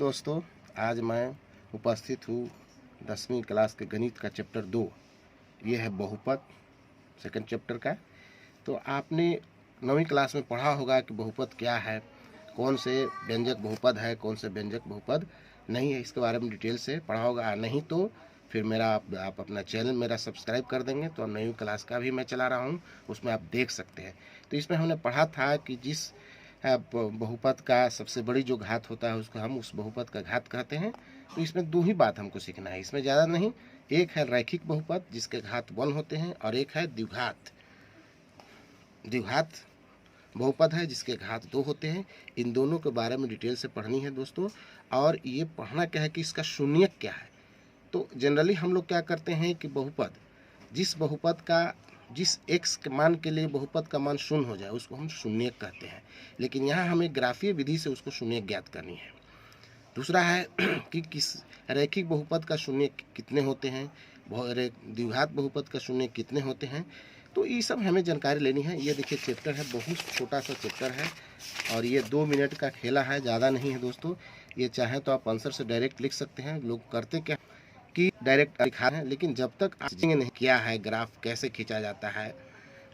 दोस्तों, आज मैं उपस्थित हूँ 10वीं क्लास के गणित का चैप्टर 2। ये है बहुपद, सेकंड चैप्टर का। तो आपने 9वीं क्लास में पढ़ा होगा कि बहुपद क्या है, कौन से व्यंजक बहुपद है, कौन से व्यंजक बहुपद नहीं है, इसके बारे में डिटेल से पढ़ा होगा। नहीं तो फिर आप अपना चैनल मेरा सब्सक्राइब कर देंगे तो 9वीं क्लास का भी मैं चला रहा हूँ, उसमें आप देख सकते हैं। तो इसमें हमने पढ़ा था कि जिस बहुपद का सबसे बड़ी जो घात होता है उसको हम उस बहुपद का घात कहते हैं। तो इसमें दो ही बात हमको सीखना है, इसमें ज़्यादा नहीं। एक है रैखिक बहुपद जिसके घात 1 होते हैं, और एक है द्विघात बहुपद है जिसके घात 2 होते हैं। इन दोनों के बारे में डिटेल से पढ़नी है दोस्तों। और ये पढ़ना क्या है कि इसका शून्यक क्या है। तो जनरली हम लोग क्या करते हैं कि जिस x के मान के लिए बहुपद का मान शून्य हो जाए उसको हम शून्यक कहते हैं। लेकिन यहाँ हमें ग्राफीय विधि से उसको शून्यक ज्ञात करनी है। दूसरा है कि किस रैखिक बहुपद का शून्य कितने होते हैं, द्विघात बहुपद का शून्य कितने होते हैं। तो ये सब हमें जानकारी लेनी है। ये देखिए चैप्टर है, बहुत छोटा सा चैप्टर है और ये 2 मिनट का खेला है, ज़्यादा नहीं है दोस्तों। ये चाहे तो आप आंसर से डायरेक्ट लिख सकते हैं। लोग करते क्या कि डायरेक्ट लिखा है, लेकिन जब तक आप समझेंगे नहीं क्या है ग्राफ कैसे खींचा जाता है।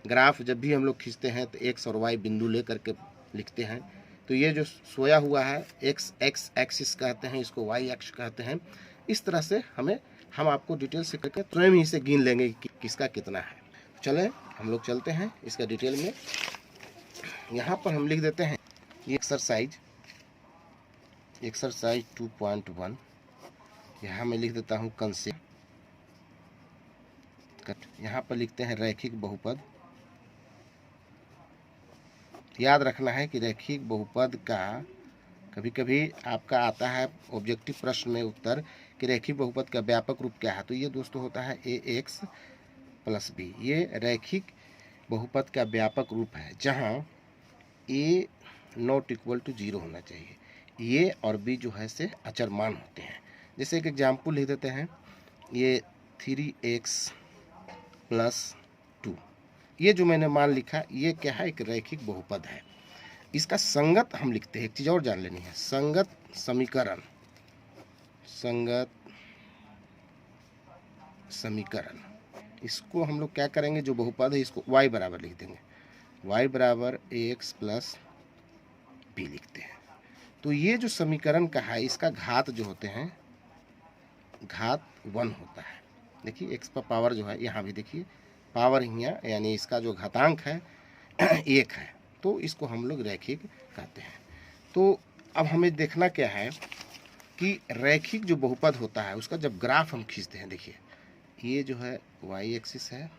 ग्राफ जब भी हम लोग खींचते हैं तो एक्स और वाई बिंदु ले करके लिखते हैं। तो ये जो सोया हुआ है एक्स एक्सिस कहते हैं, इसको वाई एक्स कहते हैं। इस तरह से हम आपको डिटेल से करके स्वयं ही से गिन लेंगे कि किसका कितना है। चलें हम लोग चलते हैं इसका डिटेल में। यहाँ पर हम लिख देते हैं ये एक्सरसाइज 2.1। यहाँ मैं लिख देता हूँ कंसेप्ट। यहाँ पर लिखते हैं रैखिक बहुपद। याद रखना है कि रैखिक बहुपद का कभी कभी आपका आता है ऑब्जेक्टिव प्रश्न में उत्तर कि रैखिक बहुपद का व्यापक रूप क्या है। तो ये दोस्तों होता है ax + b। ये रैखिक बहुपद का व्यापक रूप है जहाँ a ≠ 0 होना चाहिए। a और b जो है से अचर मान होते हैं। जैसे एक एग्जाम्पल लिख देते हैं, ये 3x + 2। ये जो मैंने मान लिखा ये क्या है, एक रैखिक बहुपद है। इसका संगत हम लिखते हैं, एक चीज़ और जान लेनी है, संगत समीकरण। इसको हम लोग क्या करेंगे, जो बहुपद है इसको y बराबर लिख देंगे, y बराबर ax + b लिखते हैं। तो ये जो समीकरण का है इसका घात जो होते हैं घात 1 होता है। देखिए x पर पावर जो है, यहाँ भी देखिए पावर यहाँ, यानी इसका जो घातांक है 1 है। तो इसको हम लोग रैखिक कहते हैं। तो अब हमें देखना क्या है कि रैखिक जो बहुपद होता है उसका जब ग्राफ हम खींचते हैं, देखिए ये जो है y एक्सिस है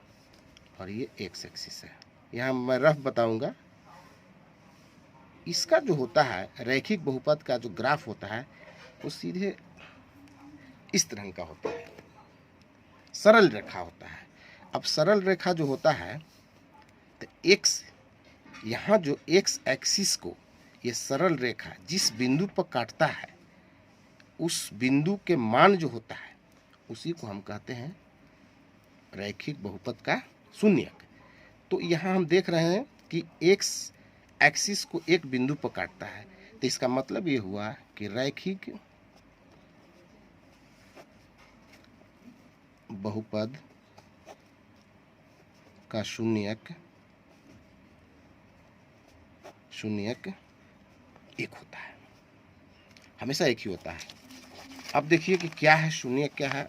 और ये x एक्सिस है। यहाँ मैं रफ बताऊंगा। इसका जो होता है रैखिक बहुपद का जो ग्राफ होता है वो सीधे इस तरह का होता है, सरल रेखा होता है। अब सरल रेखा जो होता है तो x, यहाँ जो x एक्सिस को ये सरल रेखा जिस बिंदु पर काटता है उस बिंदु के मान जो होता है उसी को हम कहते हैं रैखिक बहुपद का शून्यक। तो यहाँ हम देख रहे हैं कि x एक्सिस को एक बिंदु पर काटता है, तो इसका मतलब ये हुआ कि रैखिक बहुपद का शून्यक एक होता है, हमेशा एक ही होता है। अब देखिए कि क्या है शून्यक, क्या है।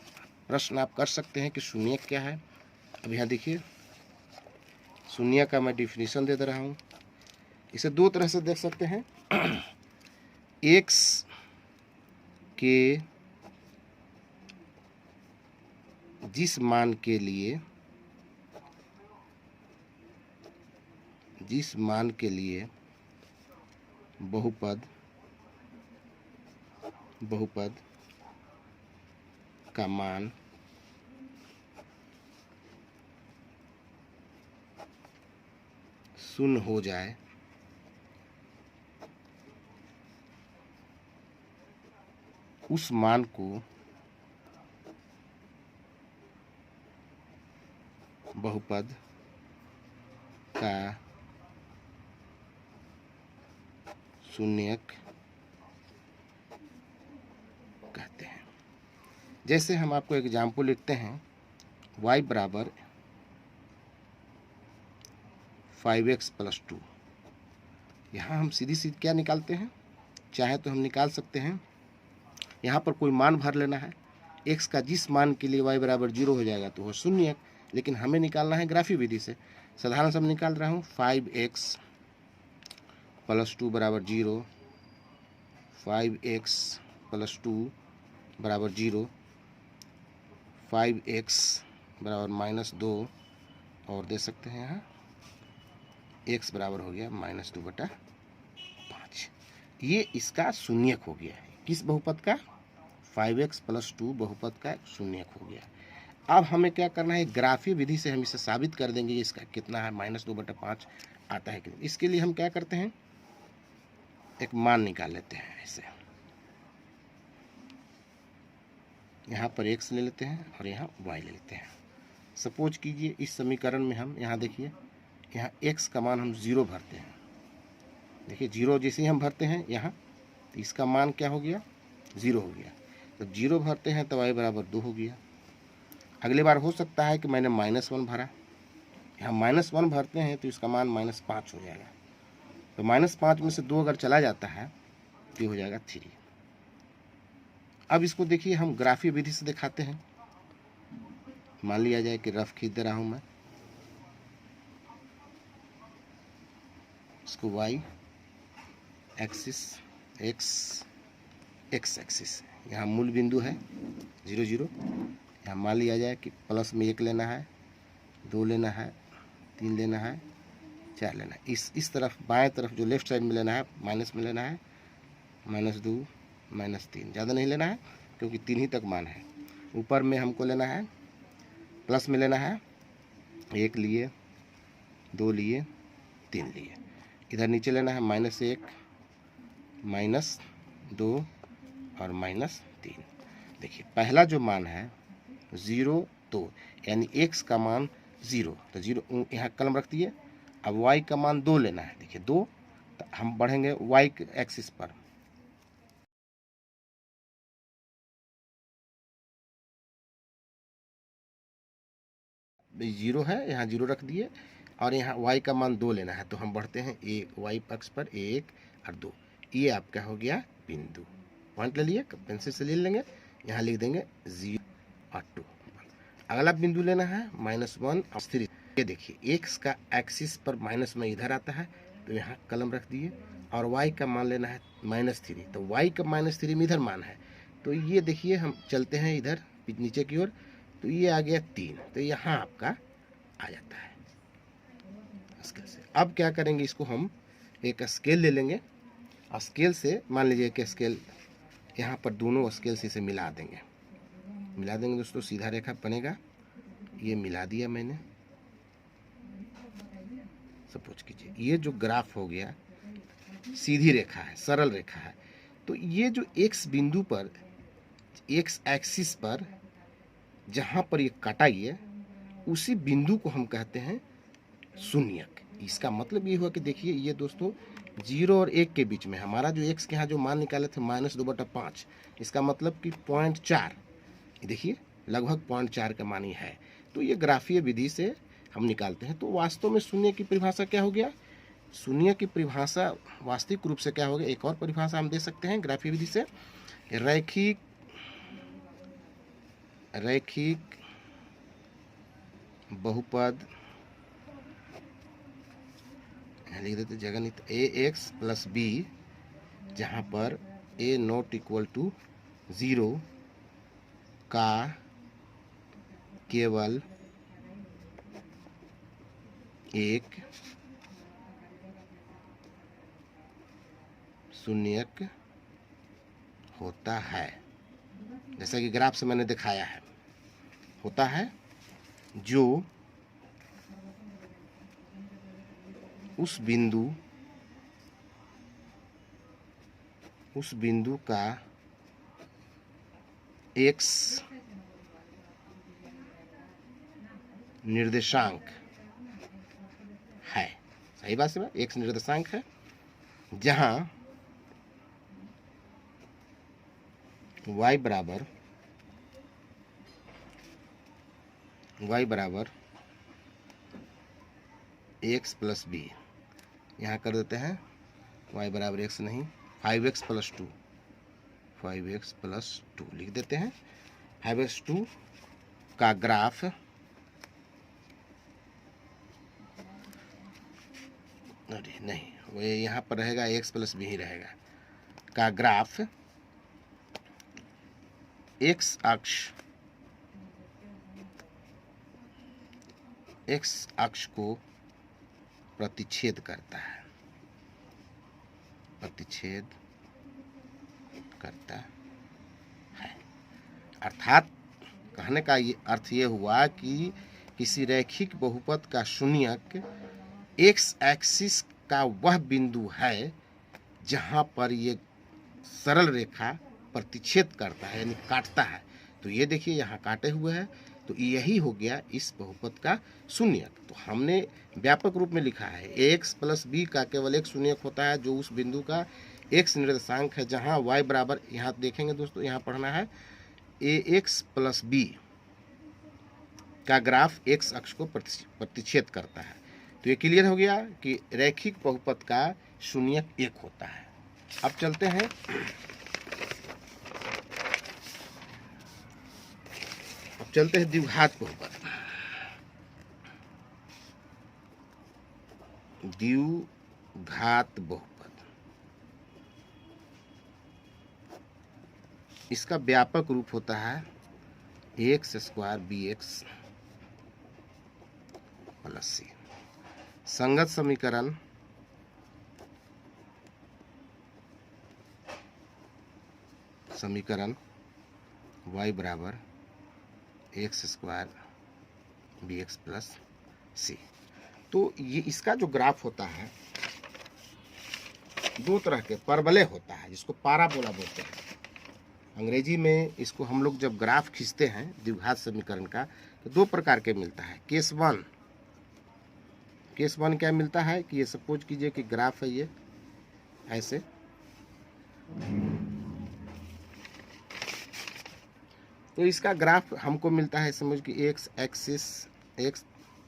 प्रश्न आप कर सकते हैं कि शून्यक क्या है। अब यहाँ देखिए शून्यक का मैं डिफिनीशन दे रहा हूँ। इसे दो तरह से देख सकते हैं। x के जिस मान के लिए बहुपद का मान शून्य हो जाए उस मान को बहुपद का शून्यक जैसे हम आपको एग्जाम्पल लिखते हैं, y बराबर 5x + 2। यहाँ हम सीधी सीधी क्या निकालते हैं, चाहे तो हम निकाल सकते हैं, यहाँ पर कोई मान भर लेना है। x का जिस मान के लिए y बराबर 0 हो जाएगा तो वो शून्य, लेकिन हमें निकालना है ग्राफी विधि से। साधारण से मैं निकाल रहा हूँ 5x + 2 बराबर 0, 5x + 2 बराबर 0, 5x बराबर -2, और दे सकते हैं यहाँ x बराबर हो गया -2/5। ये इसका शून्यक हो गया है। किस बहुपद का? 5x + 2 बहुपद का शून्यक हो गया। अब हमें क्या करना है, ग्राफीय विधि से हम इसे साबित कर देंगे इसका कितना है, -2/5 आता है कि नहीं। इसके लिए हम क्या करते हैं, एक मान निकाल लेते हैं। ऐसे यहाँ पर x ले लेते हैं और यहाँ y ले लेते हैं। सपोज कीजिए इस समीकरण में हम यहाँ देखिए, यहाँ x का मान हम 0 भरते हैं। देखिए 0 जैसे ही हम भरते हैं यहाँ, तो इसका मान क्या हो गया, 0 हो गया। जब 0 भरते हैं तो y बराबर 2 हो गया। अगली बार हो सकता है कि मैंने -1 भरा, यहाँ -1 भरते हैं तो इसका मान -5 हो जाएगा। तो -5 में से 2 अगर चला जाता है तो ये हो जाएगा 3। अब इसको देखिए हम ग्राफीय विधि से दिखाते हैं। मान लिया जाए कि रफ खींच दे रहा हूँ मैं, इसको y एक्सिस, x एक्सिस, यहाँ मूल बिंदु है 0 0। यहाँ मान लिया जाए कि प्लस में 1 लेना है, 2 लेना है, 3 लेना है, 4 लेना है। इस तरफ बाएं तरफ जो लेफ्ट साइड में लेना है, माइनस में लेना है, -2 -3, ज़्यादा नहीं लेना है क्योंकि 3 ही तक मान है। ऊपर में हमको लेना है, प्लस में लेना है, 1 लिए, 2 लिए, 3 लिए। इधर नीचे लेना है -1 -2 और -3। देखिए पहला जो मान है 0, 2, यानी x का मान 0, तो 0 यहाँ कलम रख दिए। अब y का मान 2 लेना है। देखिए 2, तो हम बढ़ेंगे y एक्सिस पर, जीरो है, यहाँ 0 रख दिए और यहाँ y का मान 2 लेना है। तो हम बढ़ते हैं y पक्ष पर 1 और 2। ये आपका हो गया बिंदु। पॉइंट ले लिए, पेंसिल से ले लेंगे, यहाँ लिख देंगे 0 और 2। अगला बिंदु लेना है -1 और 3। ये देखिए x का एक्सिस पर माइनस में इधर आता है, तो यहाँ कलम रख दिए। और y का मान लेना है -3, तो y का -3 में इधर मान है। तो ये देखिए हम चलते हैं इधर नीचे की ओर, तो ये आ गया 3, तो यहाँ आपका आ जाता है स्केल से। अब क्या करेंगे, इसको हम एक स्केल ले लेंगे और स्केल से मान लीजिए कि स्केल यहाँ पर दोनों स्केल से इसे मिला देंगे। दोस्तों, सीधा रेखा बनेगा। ये मिला दिया मैंने। सपोज कीजिए ये जो ग्राफ हो गया सीधी रेखा है, सरल रेखा है। तो ये जो x बिंदु पर, x एक्सिस पर जहाँ पर ये काटा गया, उसी बिंदु को हम कहते हैं शून्यक। इसका मतलब ये हुआ कि देखिए ये दोस्तों 0 और 1 के बीच में हमारा जो x के यहाँ जो मान निकाले थे -2/5, इसका मतलब कि 0.4, देखिए लगभग 0.4 का मान ही है। तो ये ग्राफीय विधि से हम निकालते हैं। तो वास्तव में शून्य की परिभाषा क्या हो गया, शून्य की परिभाषा वास्तविक रूप से क्या हो गया, एक और परिभाषा हम दे सकते हैं ग्राफीय विधि से, रैखिक बहुपद, लिख देते जगह नहीं, ax + b, जहाँ पर a ≠ 0 का केवल एक शून्यक होता है। जैसा कि ग्राफ से मैंने दिखाया है, होता है जो उस बिंदु का x निर्देशांक है। सही बात है, x निर्देशांक है, जहां y बराबर y बराबर x प्लस बी, यहाँ कर देते हैं y बराबर x नहीं 5x प्लस 2, 5x प्लस 2 लिख देते हैं। 5x2 का ग्राफ नहीं, वो यहाँ पर रहेगा x प्लस बी ही रहेगा, का ग्राफ x अक्ष को प्रतिच्छेद करता है, प्रतिच्छेद करता है। अर्थात कहने का ये अर्थ ये हुआ कि किसी रैखिक बहुपद का शून्यक एक्स एक्सिस का वह बिंदु है जहां पर ये सरल रेखा प्रतिच्छेद करता है, यानी काटता है। तो ये देखिए यहाँ काटे हुए है, तो यही हो गया इस बहुपद का शून्यक। तो हमने व्यापक रूप में लिखा है एक्स प्लस बी का केवल एक शून्यक होता है जो उस बिंदु का एक्स निर्देशांक है, जहाँ y बराबर, यहाँ देखेंगे दोस्तों, यहाँ पढ़ना है ax प्लस बी का ग्राफ x अक्ष को प्रतिच्छेद करता है। तो ये क्लियर हो गया कि रैखिक बहुपद का शून्यक एक होता है। अब चलते हैं द्विघात बहुपद। द्विघात बहुपद, इसका व्यापक रूप होता है x square b x plus c. संगत समीकरण y बराबर x square b x plus c. तो ये इसका जो ग्राफ होता है दो तरह के परवलय होता है, जिसको पाराबोला बोलते हैं। अंग्रेजी में इसको हम लोग जब ग्राफ खींचते हैं द्विघात समीकरण का, तो दो प्रकार के मिलता है। केस वन क्या मिलता है कि ये सपोज कीजिए कि ग्राफ है ये ऐसे, तो इसका ग्राफ हमको मिलता है समझ कि एक्स एक्सिस, एक्स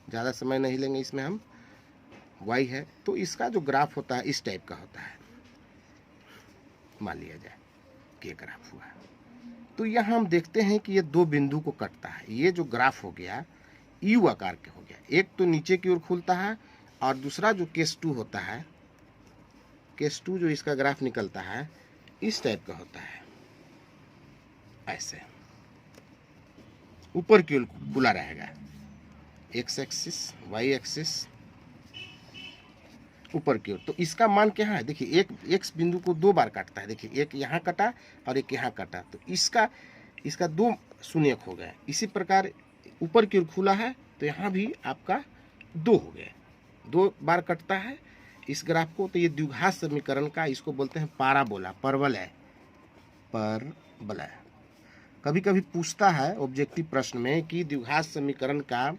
ज़्यादा समय नहीं लेंगे इसमें हम, वाई है, तो इसका जो ग्राफ होता है इस टाइप का होता है। मान लिया जाए कि ग्राफ हुआ, तो यहाँ हम देखते हैं कि ये दो बिंदु को कटता है। ये जो ग्राफ हो गया यू आकार के हो गया, एक तो नीचे की ओर खुलता है और दूसरा जो केस 2 होता है, केस 2 जो इसका ग्राफ निकलता है इस टाइप का होता है, ऐसे ऊपर की ओर खुला रहेगा। एक्स एक्सिस वाई एक्सिस ऊपर की ओर। तो इसका मान क्या है, देखिए एक एक्स बिंदु को दो बार काटता है। देखिए एक यहाँ कटा और एक यहाँ कटा, तो इसका दो शून्यक हो गए। इसी प्रकार ऊपर की ओर खुला है तो यहाँ भी आपका दो हो गए, दो बार कटता है इस ग्राफ को। तो ये द्विघात समीकरण का, इसको बोलते हैं पाराबोला, परवलय। कभी कभी पूछता है ऑब्जेक्टिव प्रश्न में कि द्विघात समीकरण का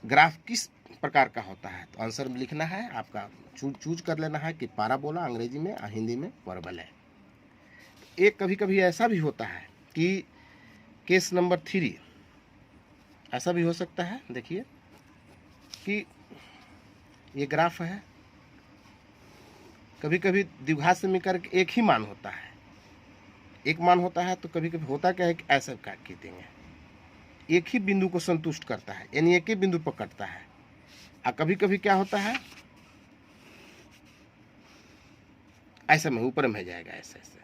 ग्राफ किस प्रकार का होता है, तो आंसर में लिखना है आपका, चूज कर लेना है कि पाराबोला अंग्रेजी में और हिंदी में परवलय। एक कभी कभी ऐसा भी होता है कि केस नंबर 3 ऐसा भी हो सकता है। देखिए कि ये ग्राफ है, कभी कभी द्विघात समीकरण एक ही मान होता है, एक मान होता है, तो कभी कभी होता क्या है कि ऐसा काट देंगे, एक ही बिंदु को संतुष्ट करता है, यानी एक ही बिंदु पर कटता है। और कभी कभी क्या होता है ऐसा में ऊपर में जाएगा ऐसे ऐसे।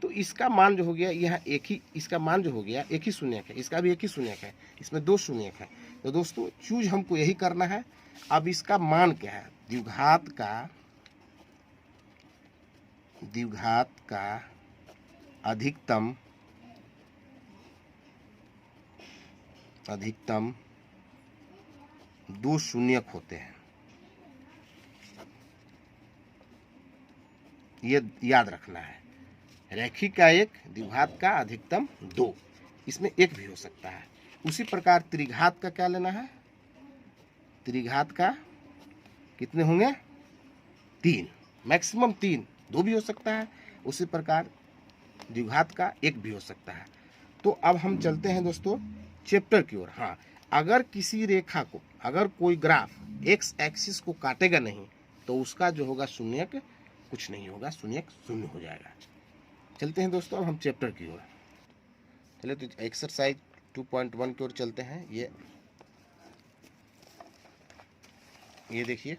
तो इसका मान जो हो गया यह एक ही, इसका मान जो हो गया एक ही शून्यक है, इसका भी एक ही शून्यक है, इसमें दो शून्यक है। तो दोस्तों चूज हमको यही करना है। अब इसका मान क्या है, द्विघात का अधिकतम दो शून्यक होते हैं, ये याद रखना है। रैखिक का एक, द्विघात का अधिकतम दो, इसमें एक भी हो सकता है। उसी प्रकार त्रिघात का क्या लेना है, त्रिघात का कितने होंगे, 3, मैक्सिमम 3, 2 भी हो सकता है। उसी प्रकार द्विघात का एक भी हो सकता है। तो अब हम चलते हैं दोस्तों चैप्टर की ओर। हाँ, अगर किसी रेखा को, अगर कोई ग्राफ एक्स एक्सिस को काटेगा नहीं तो उसका जो होगा शून्यक कुछ नहीं होगा, शून्यक शून्य हो जाएगा। चलते हैं दोस्तों अब हम चैप्टर की ओर। चलिए तो एक्सरसाइज 2.1 की ओर चलते हैं। ये देखिए,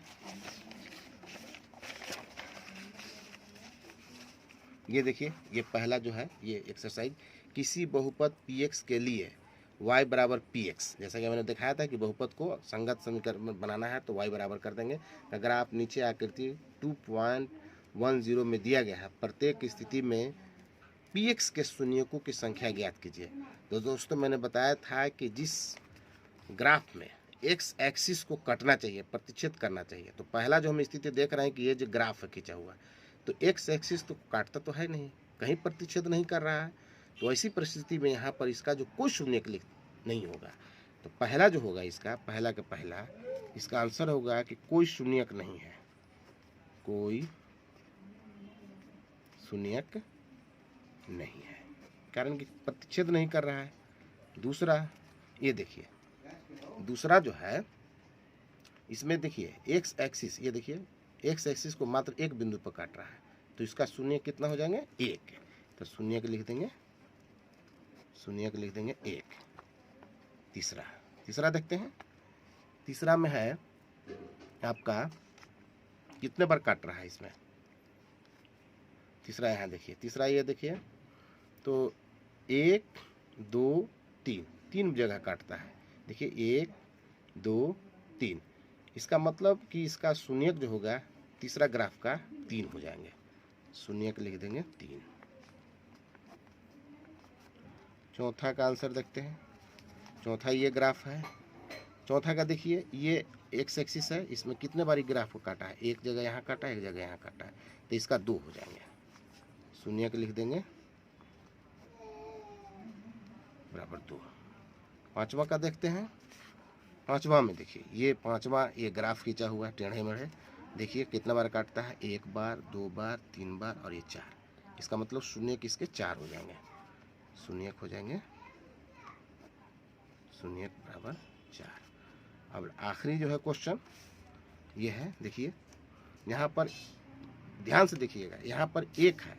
ये देखिए, ये पहला जो है ये एक्सरसाइज, किसी बहुपद px के लिए y बराबर px, जैसा कि मैंने दिखाया था कि बहुपद को संगत समीकरण बनाना है तो y बराबर कर देंगे। अगर आप नीचे आकृति 2.10 में दिया गया है, प्रत्येक स्थिति में px के शून्यकों की संख्या ज्ञात कीजिए। तो दोस्तों मैंने बताया था कि जिस ग्राफ में एक्स एक्सिस को कटना चाहिए, प्रतिच्छेद करना चाहिए, तो पहला जो हम स्थिति देख रहे हैं कि ये जो ग्राफ है खींचा हुआ, तो एक्स एक्सिस तो काटता तो है नहीं, कहीं प्रतिच्छेद नहीं कर रहा है। तो ऐसी परिस्थिति में यहाँ पर इसका जो कोई शून्यक नहीं होगा। तो पहला जो होगा इसका, पहला का पहला इसका आंसर होगा कि कोई शून्यक नहीं है, कोई शून्यक नहीं है, कारण कि प्रतिच्छेद नहीं कर रहा है। दूसरा, ये देखिए, दूसरा जो है इसमें देखिए एक्स एक्सिस, ये देखिए एक्स एक्सिस को मात्र एक बिंदु पर काट रहा है, तो इसका शून्य कितना हो जाएंगे, एक। तो शून्य के लिख देंगे, शून्य के लिख देंगे एक। तीसरा देखते हैं। तीसरा में है आपका कितने बार काट रहा है इसमें, तीसरा यहाँ देखिए, तीसरा ये देखिए, तो 1 2 3, 3 जगह काटता है। देखिए 1 2 3, इसका मतलब कि इसका शून्यक जो होगा तीसरा ग्राफ का 3 हो जाएंगे, शून्यक लिख देंगे 3। चौथा का आंसर देखते हैं। चौथा ये ग्राफ है, चौथा का देखिए, ये एक्स एक्सिस है, इसमें कितने बारी ग्राफ को काटा है, एक जगह यहाँ काटा है, एक जगह यहाँ काटा है, तो इसका 2 हो जाएंगे, शून्यक लिख देंगे बराबर 2। पांचवा का देखते हैं। पांचवा में देखिए, ये पांचवा ये ग्राफ खींचा हुआ है टेढ़े मेढ़े, देखिए कितना बार काटता है, 1 बार 2 बार 3 बार और ये 4, इसका मतलब शून्य किसके 4 हो जाएंगे, शून्य हो जाएंगे, शून्य बराबर 4। अब आखिरी जो है क्वेश्चन ये है, देखिए यहाँ पर ध्यान से देखिएगा, यहाँ पर 1 है,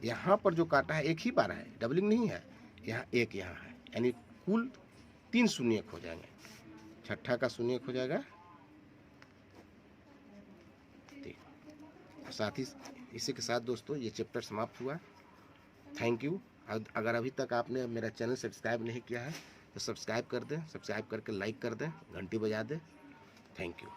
यहाँ पर जो काटा है 1 ही बार है, डबलिंग नहीं है, यहाँ 1 यहाँ है, यानी कुल 3 शून्यक हो जाएंगे, छठा का शून्यक हो जाएगा 3। साथ ही इसी के साथ दोस्तों ये चैप्टर समाप्त हुआ। Thank you. अगर अभी तक आपने मेरा चैनल सब्सक्राइब नहीं किया है तो सब्सक्राइब कर दें, सब्सक्राइब करके लाइक कर दें, घंटी बजा दें। Thank you.